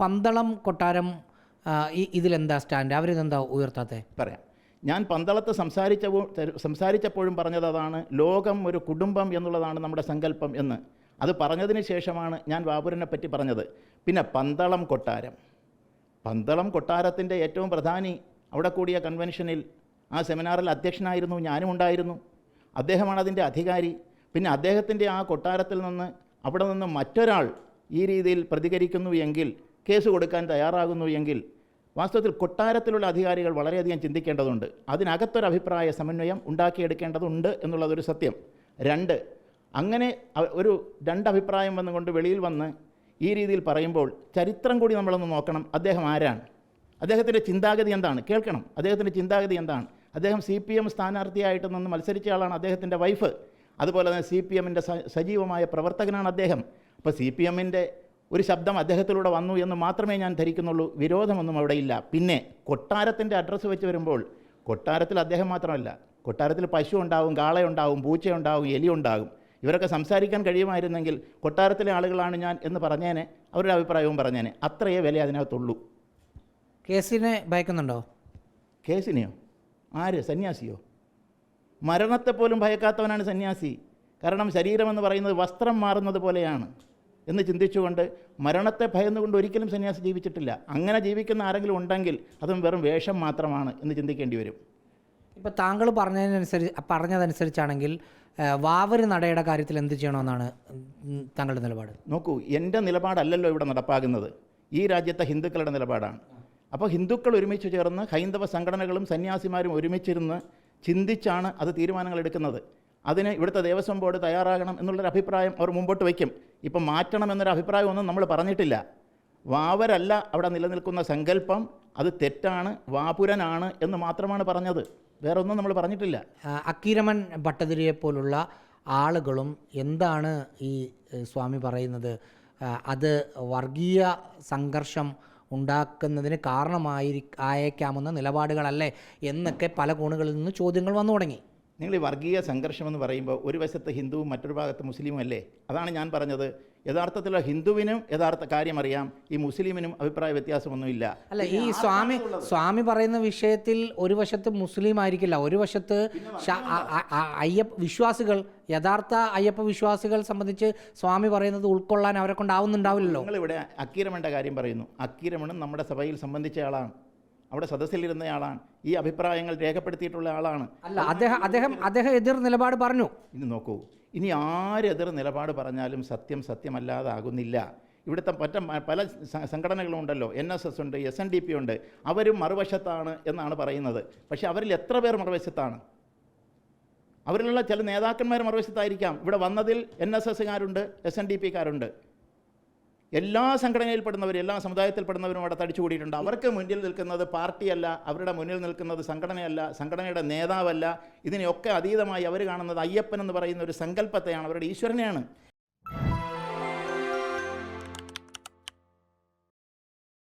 പന്തളം കൊട്ടാരം ഇതിലെന്താ സ്റ്റാൻഡ്? അവരിതെന്താ ഉയർത്താത്തെ? പറയാം. ഞാൻ പന്തളത്ത് സംസാരിച്ചപ്പോഴും പറഞ്ഞത് അതാണ്. ലോകം ഒരു കുടുംബം എന്നുള്ളതാണ് നമ്മുടെ സങ്കല്പം എന്ന്. അത് പറഞ്ഞതിന് ശേഷമാണ് ഞാൻ ബാബുരനെ പറ്റി പറഞ്ഞത്. പിന്നെ പന്തളം കൊട്ടാരത്തിൻ്റെ ഏറ്റവും പ്രധാനി അവിടെ കൂടിയ കൺവെൻഷനിൽ ആ സെമിനാറിൽ അധ്യക്ഷനായിരുന്നു, ഞാനും ഉണ്ടായിരുന്നു. അദ്ദേഹമാണ് അതിൻ്റെ അധികാരി. പിന്നെ അദ്ദേഹത്തിൻ്റെ ആ കൊട്ടാരത്തിൽ നിന്ന് അവിടെ നിന്ന് മറ്റൊരാൾ ഈ രീതിയിൽ പ്രതികരിക്കുന്നു എങ്കിൽ, കേസ് കൊടുക്കാൻ തയ്യാറാകുന്നു എങ്കിൽ, വാസ്തവത്തിൽ കൊട്ടാരത്തിലുള്ള അധികാരികൾ വളരെയധികം ചിന്തിക്കേണ്ടതുണ്ട്. അതിനകത്തൊരു അഭിപ്രായ സമന്വയം ഉണ്ടാക്കിയെടുക്കേണ്ടതുണ്ട് എന്നുള്ളതൊരു സത്യം. അങ്ങനെ രണ്ട് അഭിപ്രായം വന്നുകൊണ്ട് വെളിയിൽ വന്ന് ഈ രീതിയിൽ പറയുമ്പോൾ ചരിത്രം കൂടി നമ്മളൊന്ന് നോക്കണം. അദ്ദേഹം ആരാണ്? അദ്ദേഹത്തിൻ്റെ ചിന്താഗതി എന്താണ്? കേൾക്കണം. അദ്ദേഹത്തിൻ്റെ ചിന്താഗതി എന്താണ്? അദ്ദേഹം CPM സ്ഥാനാർത്ഥിയായിട്ട് നിന്ന് മത്സരിച്ച ആളാണ്. അദ്ദേഹത്തിൻ്റെ വൈഫ് അതുപോലെ തന്നെ CPMൻ്റെ സജീവമായ പ്രവർത്തകനാണ് അദ്ദേഹം. അപ്പോൾ CPMൻ്റെ ഒരു ശബ്ദം അദ്ദേഹത്തിലൂടെ വന്നു എന്ന് മാത്രമേ ഞാൻ ധരിക്കുന്നുള്ളൂ. വിരോധമൊന്നും അവിടെയില്ല. പിന്നെ കൊട്ടാരത്തിൻ്റെ അഡ്രസ്സ് വെച്ച് വരുമ്പോൾ കൊട്ടാരത്തിൽ അദ്ദേഹം മാത്രമല്ല, കൊട്ടാരത്തിൽ പശു ഉണ്ടാവും, കാളയുണ്ടാവും, പൂച്ചയുണ്ടാവും, എലിയുണ്ടാകും. ഇവരൊക്കെ സംസാരിക്കാൻ കഴിയുമായിരുന്നെങ്കിൽ കൊട്ടാരത്തിലെ ആളുകളാണ് ഞാൻ എന്ന് പറഞ്ഞേനെ, അവരുടെ അഭിപ്രായവും പറഞ്ഞേനെ. അത്രയേ വില അതിനകത്തുള്ളൂ. കേസിനെ ഭയക്കുന്നുണ്ടോ? കേസിനെയോ? ആര്? സന്യാസിയോ? മരണത്തെപ്പോലും ഭയക്കാത്തവനാണ് സന്യാസി. കാരണം ശരീരമെന്ന് പറയുന്നത് വസ്ത്രം മാറുന്നത് പോലെയാണ് എന്ന് ചിന്തിച്ചുകൊണ്ട് മരണത്തെ ഭയന്നുകൊണ്ട് ഒരിക്കലും സന്യാസി ജീവിച്ചിട്ടില്ല. അങ്ങനെ ജീവിക്കുന്ന ആരെങ്കിലും ഉണ്ടെങ്കിൽ അതും വെറും വേഷം മാത്രമാണ് എന്ന് ചിന്തിക്കേണ്ടി വരും. ഇപ്പോൾ താങ്കൾ പറഞ്ഞതനുസരിച്ചാണെങ്കിൽ വാവര് നടയുടെ കാര്യത്തിൽ എന്ത് ചെയ്യണമെന്നാണ് താങ്കളുടെ നിലപാട്? നോക്കൂ, എൻ്റെ നിലപാടല്ലല്ലോ ഇവിടെ നടപ്പാകുന്നത്. ഈ രാജ്യത്തെ ഹിന്ദുക്കളുടെ നിലപാടാണ്. അപ്പോൾ ഹിന്ദുക്കൾ ഒരുമിച്ച് ചേർന്ന് ഹൈന്ദവ സംഘടനകളും സന്യാസിമാരും ഒരുമിച്ചിരുന്ന് ചിന്തിച്ചാണ് അത് തീരുമാനങ്ങൾ എടുക്കുന്നത്. അതിന് ഇവിടുത്തെ ദേവസ്വം ബോർഡ് തയ്യാറാകണം എന്നുള്ളൊരു അഭിപ്രായം അവർ മുമ്പോട്ട് വയ്ക്കും. ഇപ്പം മാറ്റണം എന്നൊരു അഭിപ്രായമൊന്നും നമ്മൾ പറഞ്ഞിട്ടില്ല. വാവരല്ല അവിടെ നിലനിൽക്കുന്ന സങ്കല്പം, അത് തെറ്റാണ്, വാപുരനാണ് എന്ന് മാത്രമാണ് പറഞ്ഞത്. വേറെ ഒന്നും നമ്മൾ പറഞ്ഞിട്ടില്ല. അക്കീരമൺ ഭട്ടതിരിയെ പോലുള്ള ആളുകളും എന്താണ് ഈ സ്വാമി പറയുന്നത്? അത് വർഗീയ സംഘർഷം ഉണ്ടാക്കുന്നതിന് ആയേക്കാവുന്ന നിലപാടുകളല്ലേ എന്നൊക്കെ പല കോണുകളിൽ നിന്ന് ചോദ്യങ്ങൾ വന്നു തുടങ്ങി. നിങ്ങൾ ഈ വർഗീയ സംഘർഷമെന്ന് പറയുമ്പോൾ ഒരു വശത്ത് ഹിന്ദുവും മറ്റൊരു ഭാഗത്ത് മുസ്ലിമും അല്ലേ? അതാണ് ഞാൻ പറഞ്ഞത്. യഥാർത്ഥത്തിലുള്ള ഹിന്ദുവിനും യഥാർത്ഥ കാര്യം അറിയാം, ഈ മുസ്ലിമിനും അഭിപ്രായ വ്യത്യാസമൊന്നുമില്ല. അല്ല, ഈ സ്വാമി പറയുന്ന വിഷയത്തിൽ ഒരു വശത്ത് മുസ്ലിം ആയിരിക്കില്ല, ഒരു വശത്ത് വിശ്വാസികൾ, യഥാർത്ഥ അയ്യപ്പ വിശ്വാസികൾ സംബന്ധിച്ച് സ്വാമി പറയുന്നത് ഉൾക്കൊള്ളാൻ അവരെ കൊണ്ടാവുന്നുണ്ടാവില്ലല്ലോ. നിങ്ങളിവിടെ അക്കീരമണിൻ്റെ കാര്യം പറയുന്നു. അക്കീരമണൻ നമ്മുടെ സഭയിൽ സംബന്ധിച്ച ആളാണ്, അവിടെ സദസ്സിലിരുന്നയാളാണ്, ഈ അഭിപ്രായങ്ങൾ രേഖപ്പെടുത്തിയിട്ടുള്ള ആളാണ്. അല്ല, അദ്ദേഹം എതിർ നിലപാട് പറഞ്ഞു. ഇനി നോക്കൂ, ഇനി ആരെതിർ നിലപാട് പറഞ്ഞാലും സത്യമല്ലാതാകുന്നില്ല. ഇവിടുത്തെ പല സംഘടനകളും ഉണ്ടല്ലോ, NSS ഉണ്ട്, SNDP ഉണ്ട്, അവരും മറുവശത്താണ് എന്നാണ് പറയുന്നത്. പക്ഷേ അവരിൽ എത്ര പേർ മറുവശത്താണ്? അവരിലുള്ള ചില നേതാക്കന്മാർ മറുവശത്തായിരിക്കാം. ഇവിടെ വന്നതിൽ NSSകാരുണ്ട്, SNDPക്കാരുണ്ട്, എല്ലാ സംഘടനയിൽപ്പെടുന്നവരും എല്ലാ സമുദായത്തിൽപ്പെടുന്നവരും അവിടെ തടിച്ചുകൂടിയിട്ടുണ്ട്. അവർക്ക് മുന്നിൽ നിൽക്കുന്നത് പാർട്ടിയല്ല, അവരുടെ മുന്നിൽ നിൽക്കുന്നത് സംഘടനയല്ല, സംഘടനയുടെ നേതാവല്ല. ഇതിനെയൊക്കെ അതീതമായി അവർ കാണുന്നത് അയ്യപ്പൻ എന്ന് പറയുന്ന ഒരു സങ്കല്പത്തെയാണ്, അവരുടെ ഈശ്വരനെയാണ്.